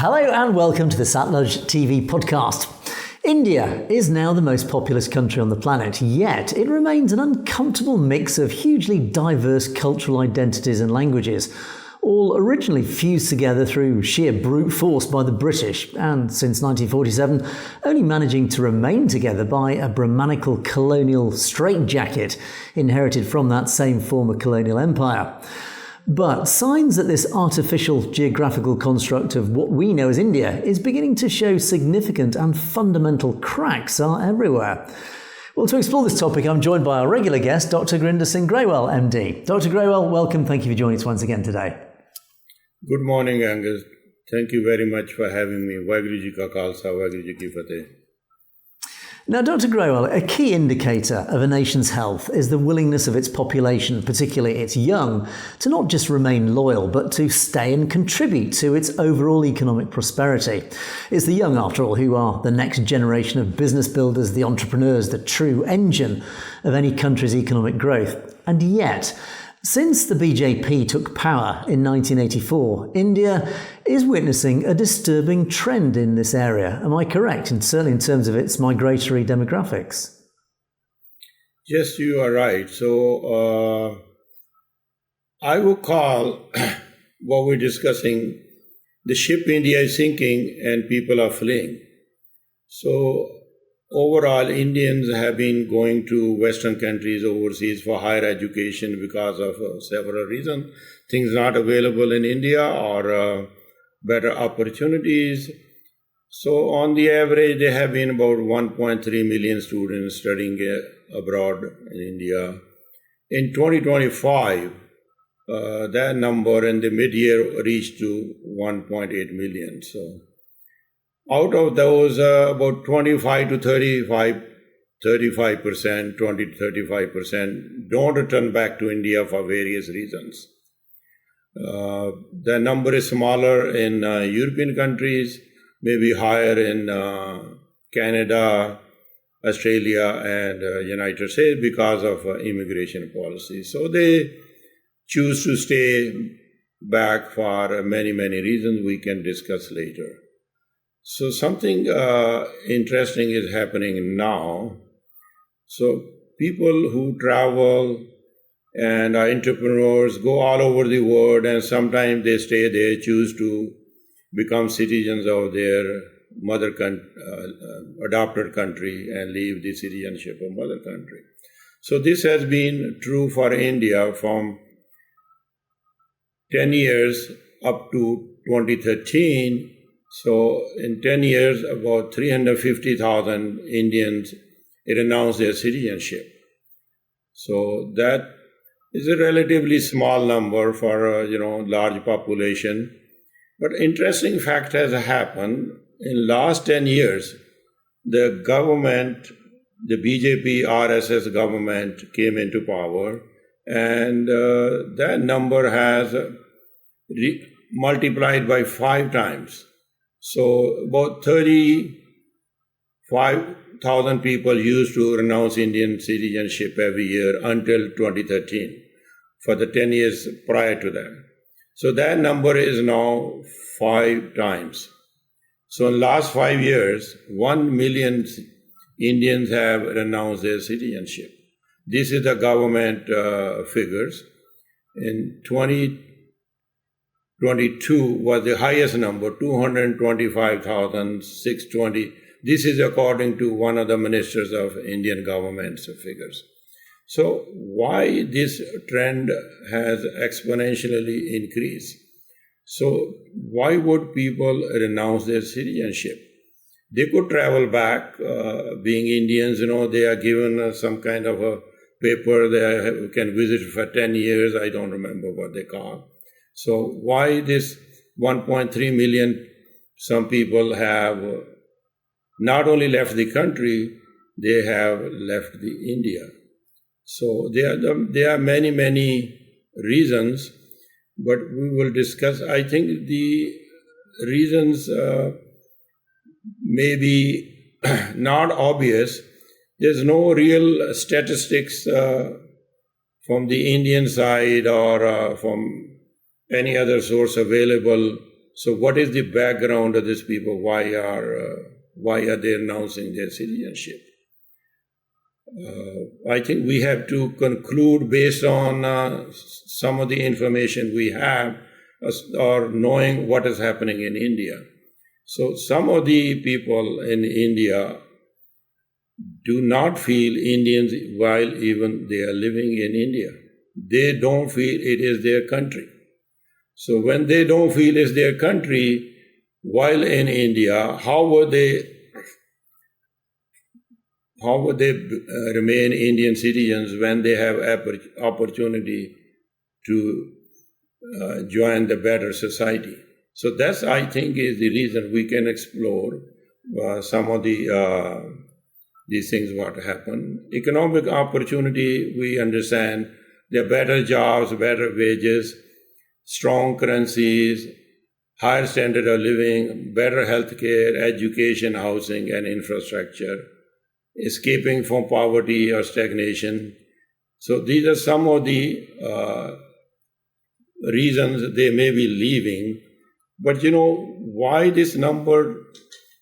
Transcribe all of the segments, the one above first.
Hello and welcome to the Satluj TV Podcast. India is now the most populous country on the planet, yet it remains an uncomfortable mix of hugely diverse cultural identities and languages, all originally fused together through sheer brute force by the British, and since 1947 only managing to remain together by a Brahmanical colonial straightjacket inherited from that same former colonial empire. But signs that this artificial geographical construct of what we know as India is beginning to show significant and fundamental cracks are everywhere. Well, to explore this topic, I'm joined by our regular guest, Dr. Gurinder Singh Grewal, MD. Dr. Grewal, welcome. Thank you for joining us once again today. Good morning, Angus. Thank you very much for having me. Waheguru Ji Ka Khalsa, Waheguru Ji Ki Fateh. Now, Dr. Grewal, a key indicator of a nation's health is the willingness of its population, particularly its young, to not just remain loyal, but to stay and contribute to its overall economic prosperity. It's the young, after all, who are the next generation of business builders, the entrepreneurs, the true engine of any country's economic growth. And yet, since the BJP took power in 1984, India is witnessing a disturbing trend in this area. Am I correct? And certainly in terms of its migratory demographics. Yes, you are right. So I would call what we're discussing, the ship India is sinking and people are fleeing. So overall, Indians have been going to Western countries overseas for higher education because of several reasons. Things not available in India or better opportunities. So on the average, there have been about 1.3 million students studying abroad in India. In 2025, that number in the mid-year reached to 1.8 million. So out of those, about 25 to 35%, 20 to 35% don't return back to India for various reasons. The number is smaller in European countries, maybe higher in Canada, Australia, and United States because of immigration policy. So they choose to stay back for many, many reasons we can discuss later. So something interesting is happening now. So people who travel and are entrepreneurs go all over the world, and sometimes they stay there, choose to become citizens of their adopted country and leave the citizenship of mother country. So this has been true for India from 10 years up to 2013. So in 10 years, about 350,000 Indians renounced their citizenship. So that is a relatively small number for a large population. But interesting fact has happened. In last 10 years, the government, the BJP RSS government came into power, and that number has multiplied by 5 times. So about 35,000 people used to renounce Indian citizenship every year until 2013, for the 10 years prior to that. So that number is now 5 times. So in the last 5 years, 1 million Indians have renounced their citizenship. This is the government figures. In 2022 was the highest number, 225,620. This is according to one of the ministers of Indian government's figures. So why this trend has exponentially increased? So why would people renounce their citizenship? They could travel back, being Indians, they are given some kind of a paper they can visit for 10 years. I don't remember what they call. So why this 1.3 million, some people have not only left the country, they have left the India. So there are many, many reasons, but we will discuss. I think the reasons may be not obvious. There's no real statistics from the Indian side or from any other source available So what is the background of these people? Why are they announcing their citizenship? I think we have to conclude based on some of the information we have or knowing what is happening in India. So some of the people in India do not feel Indians while even they are living in India. They don't feel it is their country. So when they don't feel it's their country while in India, how would they remain Indian citizens when they have opportunity to join the better society? So that's, I think, is the reason we can explore some of these things what happen. Economic opportunity, we understand there are better jobs, better wages, strong currencies, higher standard of living, better healthcare, education, housing, and infrastructure, escaping from poverty or stagnation. So these are some of the reasons they may be leaving. But why this number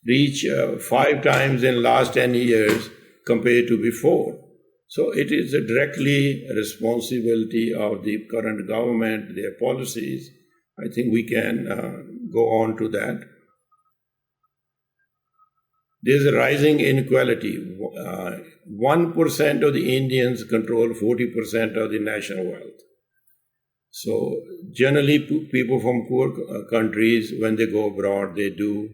reach 5 times in last 10 years compared to before? So it is a directly responsibility of the current government, their policies. I think we can go on to that. There's a rising inequality. 1% of the Indians control 40% of the national wealth. So generally people from poor countries, when they go abroad, they do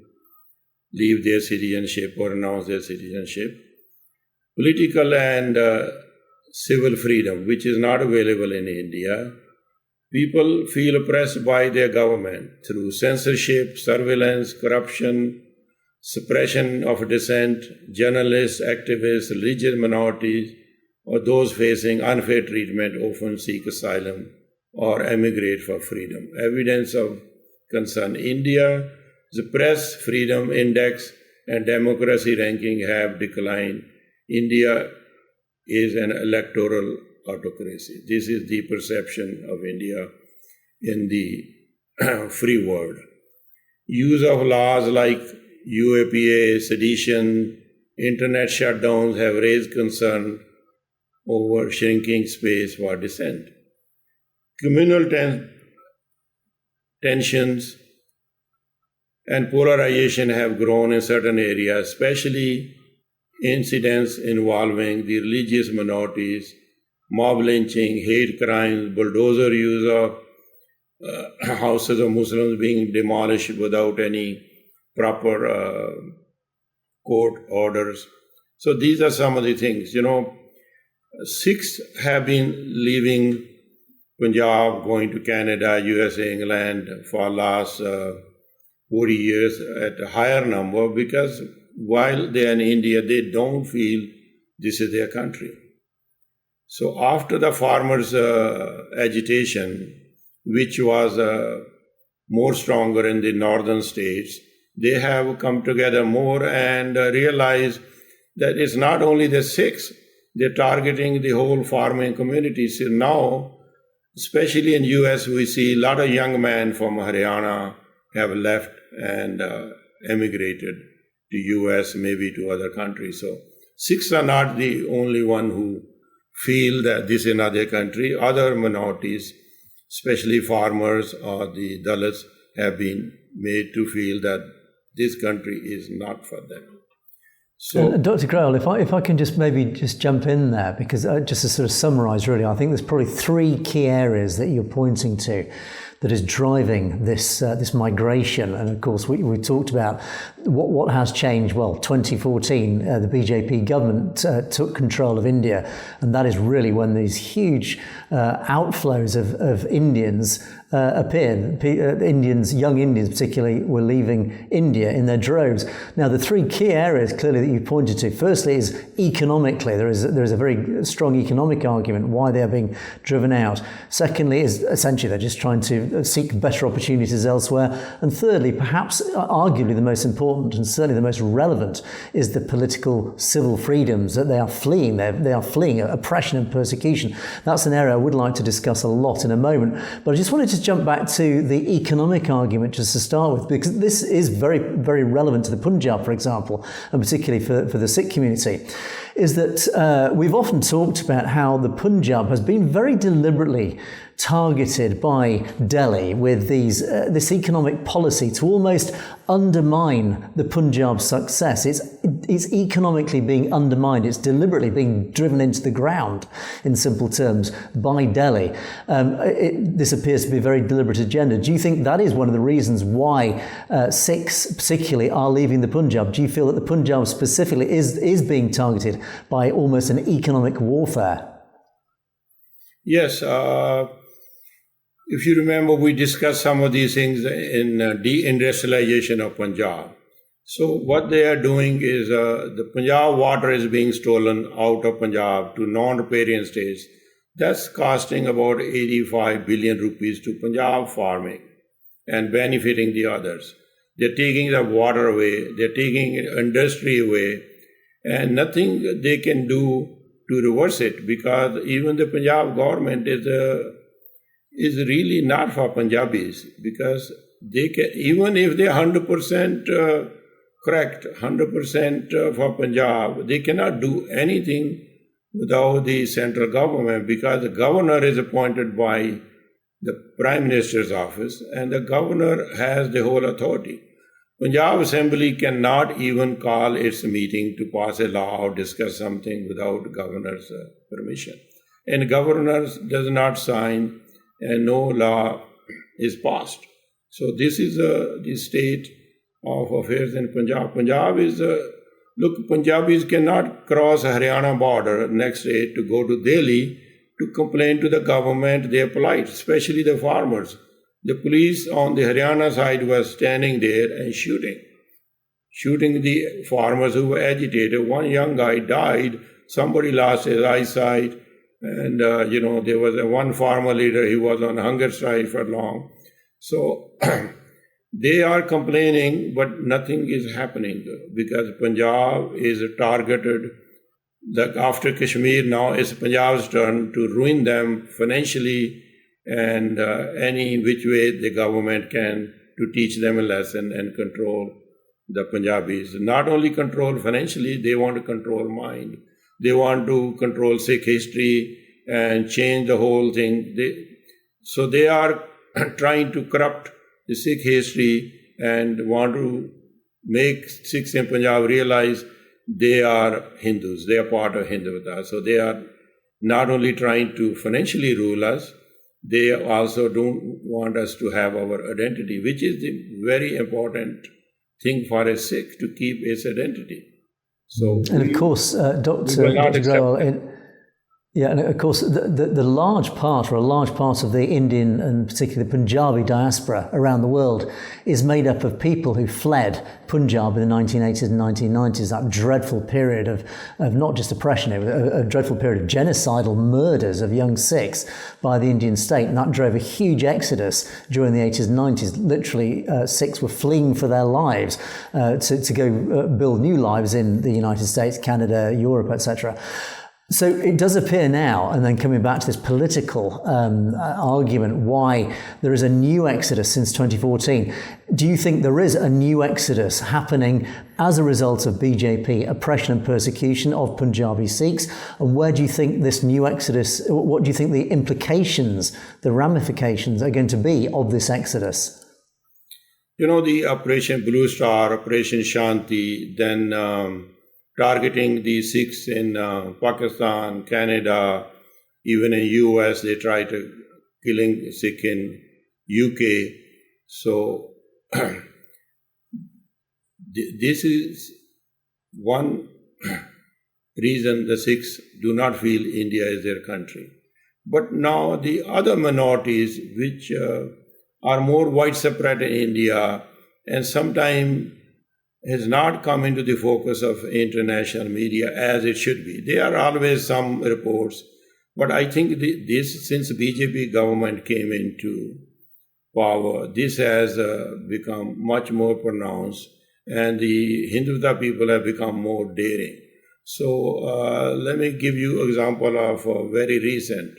leave their citizenship or announce their citizenship. Political and civil freedom, which is not available in India. People feel oppressed by their government through censorship, surveillance, corruption, suppression of dissent, journalists, activists, religious minorities, or those facing unfair treatment often seek asylum or emigrate for freedom. Evidence of concern. India, the press freedom index and democracy ranking have declined. India is an electoral autocracy. This is the perception of India in the free world. Use of laws like UAPA, sedition, internet shutdowns have raised concern over shrinking space for dissent. Communal tensions and polarization have grown in certain areas, especially incidents involving the religious minorities, mob lynching, hate crimes, bulldozer use of houses of Muslims being demolished without any proper court orders. So these are some of the things. Sikhs have been leaving Punjab, going to Canada, USA, England for last 40 years at a higher number because while they are in India, they don't feel this is their country. So after the farmers' agitation, which was more stronger in the northern states, they have come together more and realized that it's not only the Sikhs, they're targeting the whole farming community. So now, especially in US, we see a lot of young men from Haryana have left and emigrated to US, maybe to other countries. So Sikhs are not the only one who feel that this is another country. Other minorities, especially farmers or the Dalits, have been made to feel that this country is not for them. So, Dr. Grewal, if I can just jump in there, because just to sort of summarise, really, I think there's probably 3 key areas that you're pointing to that is driving this migration. And of course, we talked about what has changed. Well, 2014, the BJP government took control of India, and that is really when these huge outflows of Indians appeared. Young Indians particularly, were leaving India in their droves. Now, the 3 key areas clearly that you pointed to, firstly is economically. There is a very strong economic argument why they are being driven out. Secondly is essentially they're just trying to seek better opportunities elsewhere. And thirdly, perhaps arguably the most important and certainly the most relevant, is the political civil freedoms that they are fleeing. They are fleeing oppression and persecution. That's an area I would like to discuss a lot in a moment. But I just wanted to just jump back to the economic argument just to start with, because this is very, very relevant to the Punjab, for example, and particularly for the Sikh community, is that we've often talked about how the Punjab has been very deliberately targeted by Delhi with this economic policy to almost undermine the Punjab's success. It's economically being undermined. It's deliberately being driven into the ground, in simple terms, by Delhi. This appears to be a very deliberate agenda. Do you think that is one of the reasons why Sikhs particularly are leaving the Punjab? Do you feel that the Punjab specifically is being targeted by almost an economic warfare? Yes. If you remember, we discussed some of these things in deindustrialization of Punjab. So what they are doing is the Punjab water is being stolen out of Punjab to non-riparian states. That's costing about 85 billion rupees to Punjab farming and benefiting the others. They're taking the water away, they're taking industry away, and nothing they can do to reverse it, because even the Punjab government is really not for Punjabis, because they can, even if they're 100% correct, 100% for Punjab, they cannot do anything without the central government, because the governor is appointed by the Prime Minister's office and the governor has the whole authority. Punjab Assembly cannot even call its meeting to pass a law or discuss something without governor's permission. And governor does not sign and no law is passed. So this is the state of affairs in Punjab. Punjab is, Punjabis cannot cross Haryana border next day to go to Delhi to complain to the government. They are polite, especially the farmers. The police on the Haryana side was standing there and shooting the farmers who were agitated. One young guy died, somebody lost his eyesight. And, there was one farmer leader, he was on hunger strike for long. So they are complaining, but nothing is happening because Punjab is targeted. After Kashmir, now it's Punjab's turn to ruin them financially and any which way the government can to teach them a lesson and control the Punjabis. Not only control financially, they want to control mind. They want to control Sikh history and change the whole thing. So they are trying to corrupt the Sikh history and want to make Sikhs in Punjab realize they are Hindus, they are part of Hindutva. So they are not only trying to financially rule us, they also don't want us to have our identity, which is the very important thing for a Sikh, to keep its identity. So, and of course, Dr. Grewal, and of course, the large part, or a large part of the Indian and particularly the Punjabi diaspora around the world is made up of people who fled Punjab in the 1980s and 1990s, that dreadful period of not just oppression, a dreadful period of genocidal murders of young Sikhs by the Indian state, and that drove a huge exodus during the 80s and 90s. Literally, Sikhs were fleeing for their lives to go build new lives in the United States, Canada, Europe, etc. So it does appear now, and then coming back to this political argument, why there is a new exodus since 2014. Do you think there is a new exodus happening as a result of BJP oppression and persecution of Punjabi Sikhs? And where do you think this new exodus, what do you think the implications, the ramifications are going to be of this exodus? The Operation Blue Star, Operation Shanti, then targeting the Sikhs in Pakistan, Canada, even in US, they try to killing Sikh in UK. So this is one reason the Sikhs do not feel India is their country. But now the other minorities, which are more widespread in India and sometimes has not come into the focus of international media as it should be. There are always some reports, but I think this, since BJP government came into power, this has become much more pronounced, and the Hindutva people have become more daring. So let me give you an example of very recent.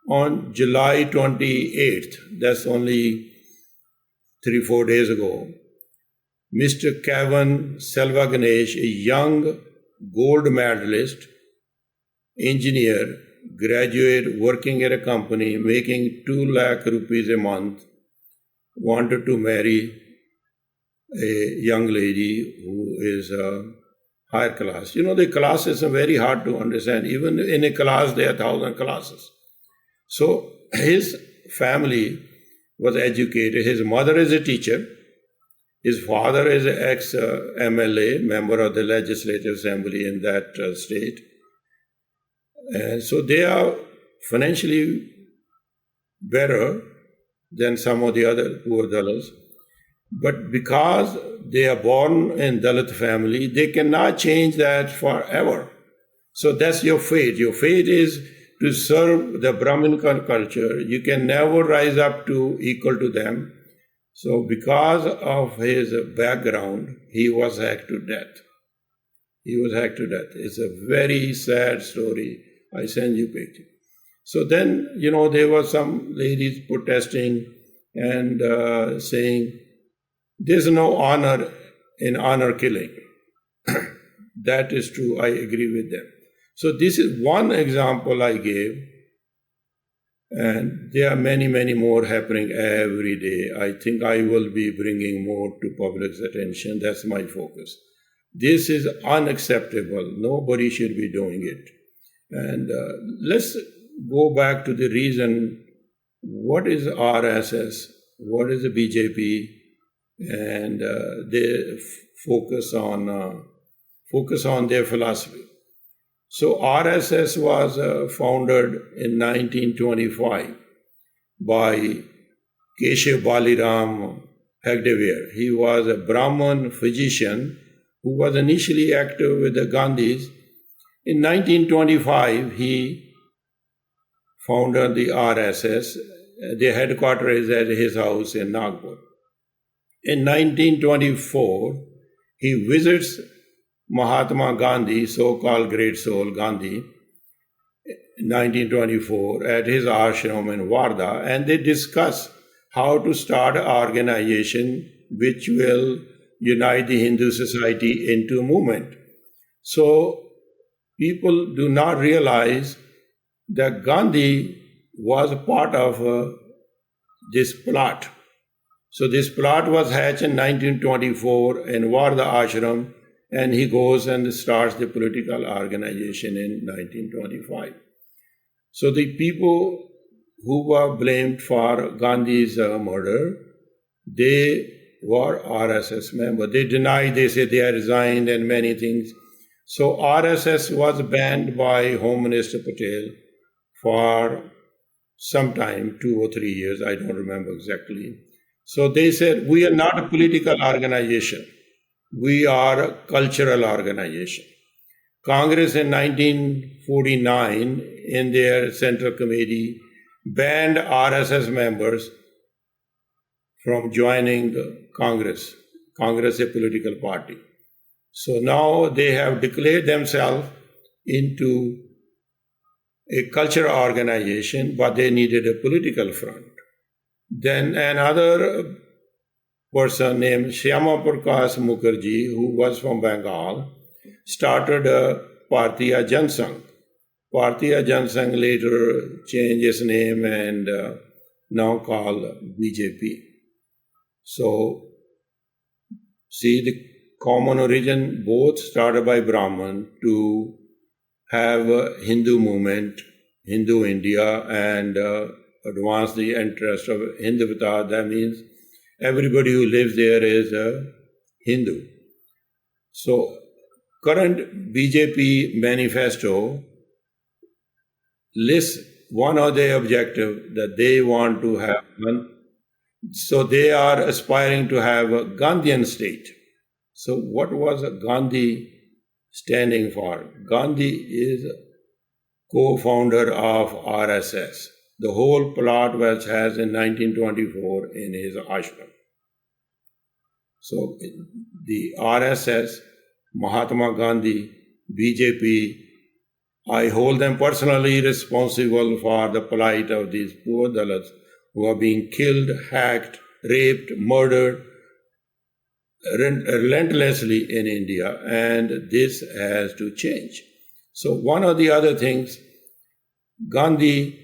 On July 28th, that's only 3-4 days ago, Mr. Kevin Selvaganesh, a young gold medalist, engineer, graduate working at a company making 2 lakh rupees a month, wanted to marry a young lady who is higher class. The classes are very hard to understand. Even in a class, there are 1,000 classes. So his family was educated. His mother is a teacher. His father is an ex-MLA, member of the Legislative Assembly in that state. And so they are financially better than some of the other poor Dalits. But because they are born in Dalit family, they cannot change that forever. So that's your fate. Your fate is to serve the Brahmanical culture. You can never rise up to equal to them. So because of his background, he was hacked to death. It's a very sad story. I send you picture. So then, there were some ladies protesting and saying, there's no honor in honor killing. That is true. I agree with them. So this is one example I gave. And there are many, many more happening every day. I think I will be bringing more to public's attention. That's my focus. This is unacceptable. Nobody should be doing it. And let's go back to the reason, what is RSS? What is the BJP? And they focus on their philosophy. So RSS was founded in 1925 by Keshav Baliram Hegdewar. He was a Brahmin physician who was initially active with the Gandhis. In 1925, he founded the RSS. The headquarters is at his house in Nagpur. In 1924, he visits Mahatma Gandhi, so-called great soul Gandhi, in 1924 at his ashram in Wardha, and they discuss how to start an organization which will unite the Hindu society into a movement. So people do not realize that Gandhi was a part of this plot. So this plot was hatched in 1924 in Wardha ashram, and he goes and starts the political organization in 1925. So the people who were blamed for Gandhi's murder, they were RSS members. They denied, they said they had resigned and many things. So RSS was banned by Home Minister Patel for some time, 2 or 3 years, I don't remember exactly. So they said, we are not a political organization. We are a cultural organization. Congress in 1949, in their Central Committee, banned RSS members from joining Congress. Congress is a political party. So now they have declared themselves into a cultural organization, but they needed a political front. Then another person named Shyama Prakash Mukherjee, who was from Bengal, started a Bharatiya Jansangh. Bharatiya Jansangh later changed its name and now called BJP. So, see the common origin, both started by Brahman to have a Hindu movement, Hindu India, and advance the interest of Hindutva. That means everybody who lives there is a Hindu. So, current BJP manifesto lists one of their objectives that they want to have. So, they are aspiring to have a Gandhian state. So, what was Gandhi standing for? Gandhi is co-founder of RSS. The whole plot was has in 1924 in his ashram. So the RSS, Mahatma Gandhi, BJP, I hold them personally responsible for the plight of these poor Dalits who are being killed, hacked, raped, murdered relentlessly in India, and this has to change. So one of the other things, Gandhi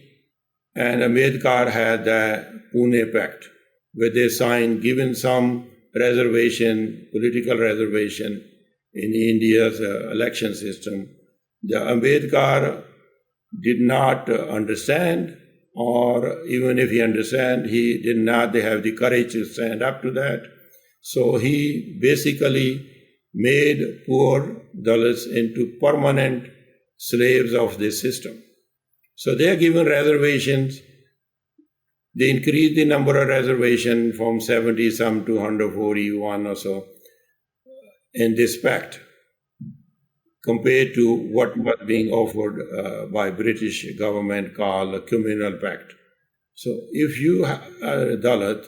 and Ambedkar had the Pune Pact, where they signed, given some reservation, political reservation in India's election system. The Ambedkar did not understand, or even if he understand, he did not have the courage to stand up to that. So he basically made poor Dalits into permanent slaves of this system. So they are given reservations. They increased the number of reservations from 70 some to 141 or so in this pact, compared to what was being offered by British government called a communal pact. So if you are a Dalit,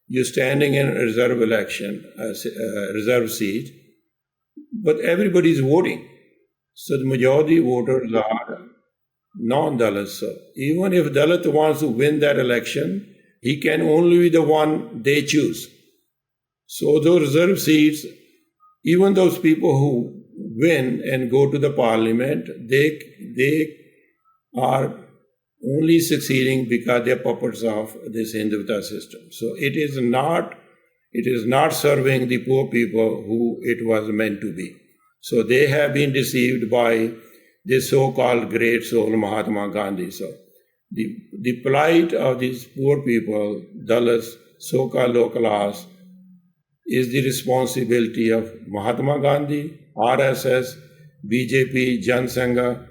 you're standing in a reserve election, a reserve seat, but everybody's voting. So the majority voters are non-Dalits. So even if Dalit wants to win that election, he can only be the one they choose. So those reserve seats, even those people who win and go to the parliament, they are only succeeding because they are puppets of this Hindutva system. So it is not serving the poor people who it was meant to be. So they have been deceived by this so-called great soul Mahatma Gandhi. So the plight of these poor people, Dalits, so-called low class, is the responsibility of Mahatma Gandhi, RSS, BJP, Jan Sangha.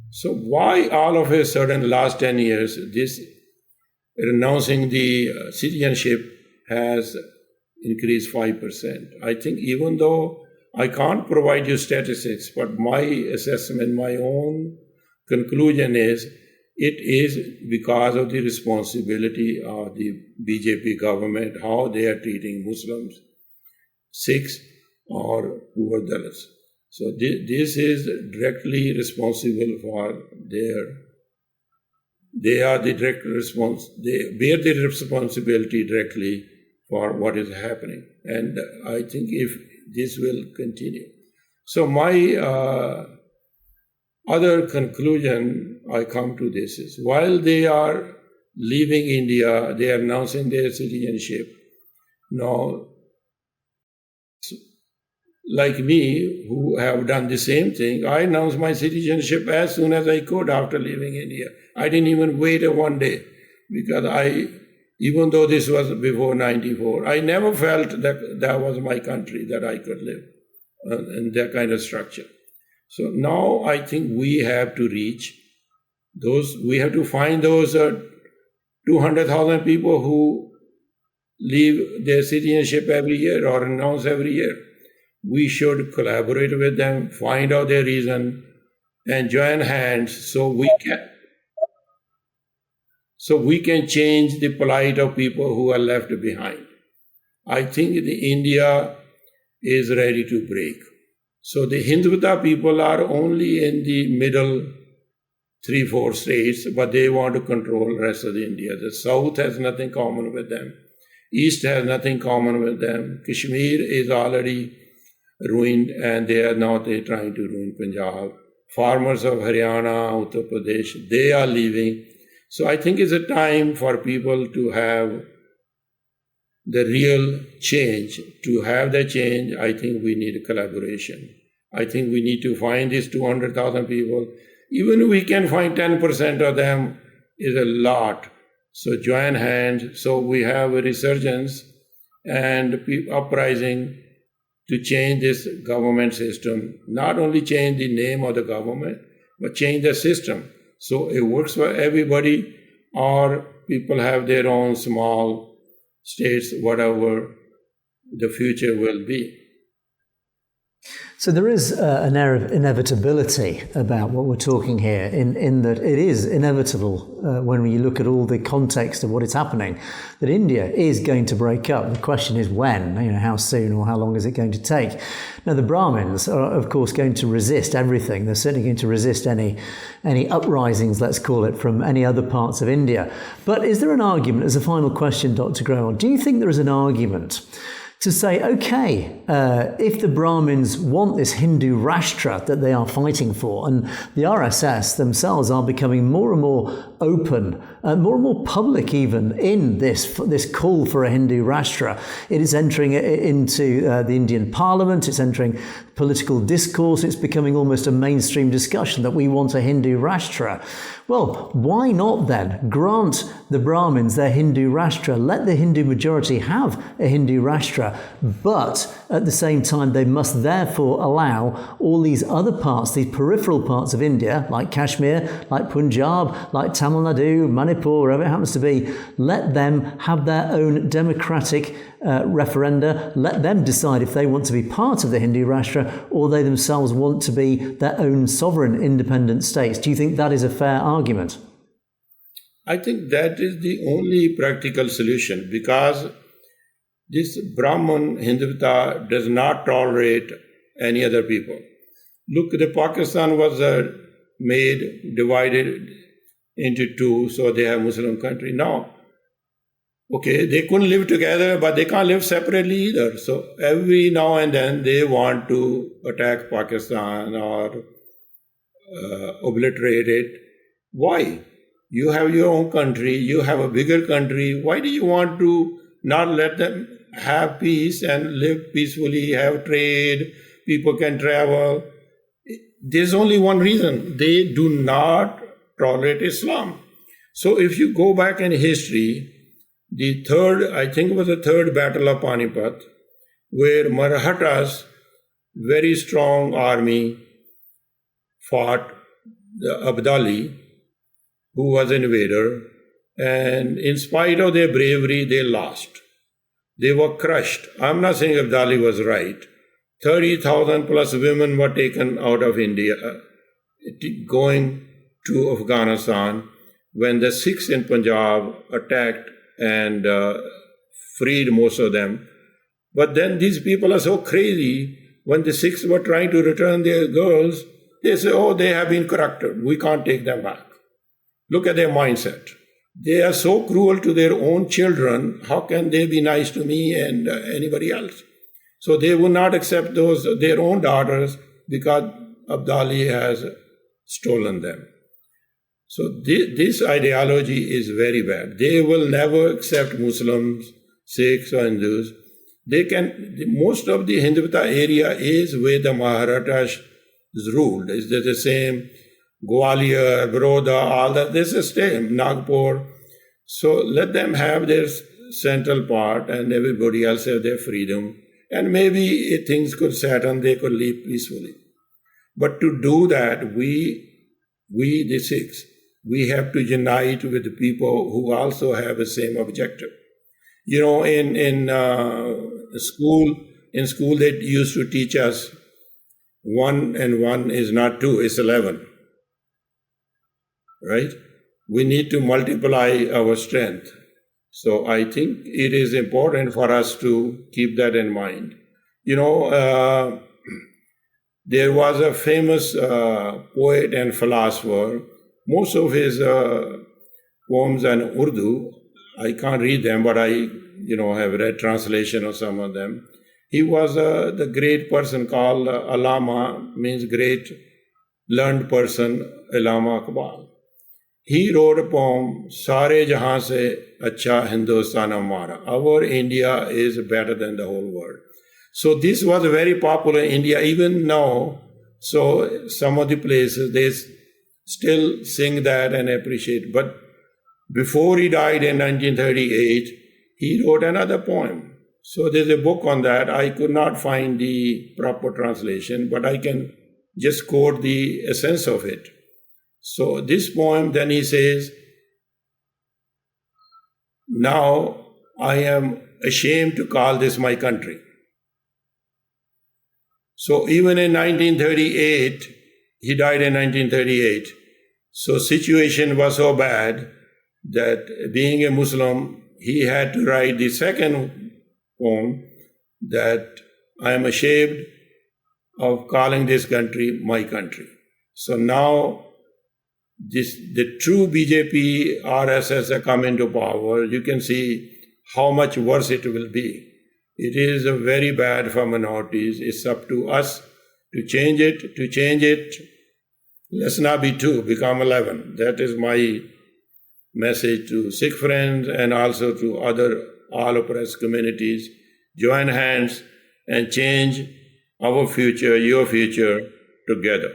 So why all of a sudden last 10 years this renouncing the citizenship has increased 5%? I think even though I can't provide you statistics, but my assessment, my own conclusion is it is because of the responsibility of the BJP government, how they are treating Muslims, Sikhs, or poor Dalits. So this is directly responsible for they are the direct response, they bear the responsibility directly for what is happening. And I think if this will continue. So my other conclusion I come to this is, while they are leaving India, they are announcing their citizenship. Now, like me, who have done the same thing, I announced my citizenship as soon as I could after leaving India. I didn't even wait one day, because even though this was before 94, I never felt that that was my country, that I could live in that kind of structure. So now I think we have to we have to find those 200,000 people who leave their citizenship every year or announce every year. We should collaborate with them, find out their reason, and join hands so we can change the plight of people who are left behind. I think India is ready to break. So the Hindutva people are only in the middle 3-4 states, but they want to control the rest of India. The South has nothing common with them. East has nothing common with them. Kashmir is already ruined, and they're trying to ruin Punjab. Farmers of Haryana, Uttar Pradesh, they are leaving. So I think it's a time for people to have the real change. To have the change, I think we need a collaboration. I think we need to find these 200,000 people. Even if we can find 10% of them, is a lot. So join hands, so we have a resurgence and uprising to change this government system. Not only change the name of the government, but change the system. So it works for everybody, or people have their own small states, whatever the future will be. So there is an air of inevitability about what we're talking here, in that it is inevitable when you look at all the context of what is happening, that India is going to break up. The question is when, how soon or how long is it going to take? Now, the Brahmins are, of course, going to resist everything. They're certainly going to resist any uprisings, let's call it, from any other parts of India. But is there an argument, as a final question, Dr. Grewal, do you think there is an argument to say, okay, if the Brahmins want this Hindu Rashtra that they are fighting for, and the RSS themselves are becoming more and more open, more and more public even, in this call for a Hindu Rashtra. It is entering into the Indian Parliament, it's entering political discourse, it's becoming almost a mainstream discussion that we want a Hindu Rashtra. Well, why not then grant the Brahmins their Hindu Rashtra, let the Hindu majority have a Hindu Rashtra, but at the same time they must therefore allow all these other parts, these peripheral parts of India, like Kashmir, like Punjab, like Tamil Nadu, Manipur, wherever it happens to be, let them have their own democratic referenda, let them decide if they want to be part of the Hindu Rashtra or they themselves want to be their own sovereign independent states. Do you think that is a fair argument? I think that is the only practical solution, because this Brahman Hindutva does not tolerate any other people. Look, the Pakistan was divided into two, so they have Muslim country now. Okay, they couldn't live together, but they can't live separately either. So every now and then they want to attack Pakistan or obliterate it. Why? You have your own country, you have a bigger country. Why do you want to not let them have peace and live peacefully, have trade, people can travel? There's only one reason. They do not tolerate Islam. So if you go back in history, the third battle of Panipat, where Marathas, very strong army, fought the Abdali, who was an invader, and in spite of their bravery, they lost. They were crushed. I'm not saying Abdali was right. 30,000 plus women were taken out of India, going to Afghanistan, when the Sikhs in Punjab attacked and freed most of them. But then these people are so crazy, when the Sikhs were trying to return their girls, they say, oh, they have been corrupted, we can't take them back. Look at their mindset. They are so cruel to their own children, how can they be nice to me and anybody else? So they will not accept their own daughters because Abdali has stolen them. So this ideology is very bad. They will never accept Muslims, Sikhs or Hindus. Most of the Hindutva area is where the Marathas ruled. It's the same, Gwalior, Baroda, all that, this is the same, Nagpur. So let them have their central part and everybody else have their freedom. And maybe if things could settle, they could live peacefully. But to do that, we the Sikhs, we have to unite with the people who also have the same objective. You know, in school they used to teach us 1 and 1 is not 2, it's 11. Right? We need to multiply our strength. So I think it is important for us to keep that in mind. You know, there was a famous poet and philosopher. Most of his poems are in Urdu. I can't read them, but I, have read translation of some of them. He was the great person called Allama, means great learned person, Allama Iqbal. He wrote a poem, Sare Jahan se Acha Hindustan Hamara. Our India is better than the whole world. So this was very popular in India, even now. So some of the places, they still sing that and appreciate. But before he died in 1938, he wrote another poem. So there's a book on that. I could not find the proper translation, but I can just quote the essence of it. So this poem, then he says, now I am ashamed to call this my country. So even in 1938, he died in 1938. So situation was so bad that being a Muslim, he had to write the second poem that I am ashamed of calling this country my country. So now the true BJP, RSS have come into power. You can see how much worse it will be. It is very bad for minorities. It's up to us to change it. Let's not be 2, become 11. That is my message to Sikh friends and also to other all oppressed communities. Join hands and change our future, your future, together.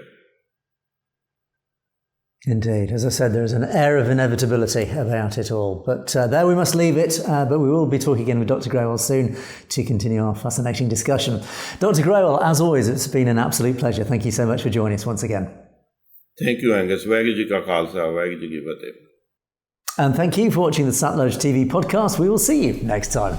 Indeed. As I said, there is an air of inevitability about it all. But there we must leave it. But we will be talking again with Dr. Grewal soon to continue our fascinating discussion. Dr. Grewal, as always, it's been an absolute pleasure. Thank you so much for joining us once again. Thank you, Angus. Waheguru Ji Ka Khalsa, Waheguru Ji Ki Fateh. And thank you for watching the Satluj TV podcast. We will see you next time.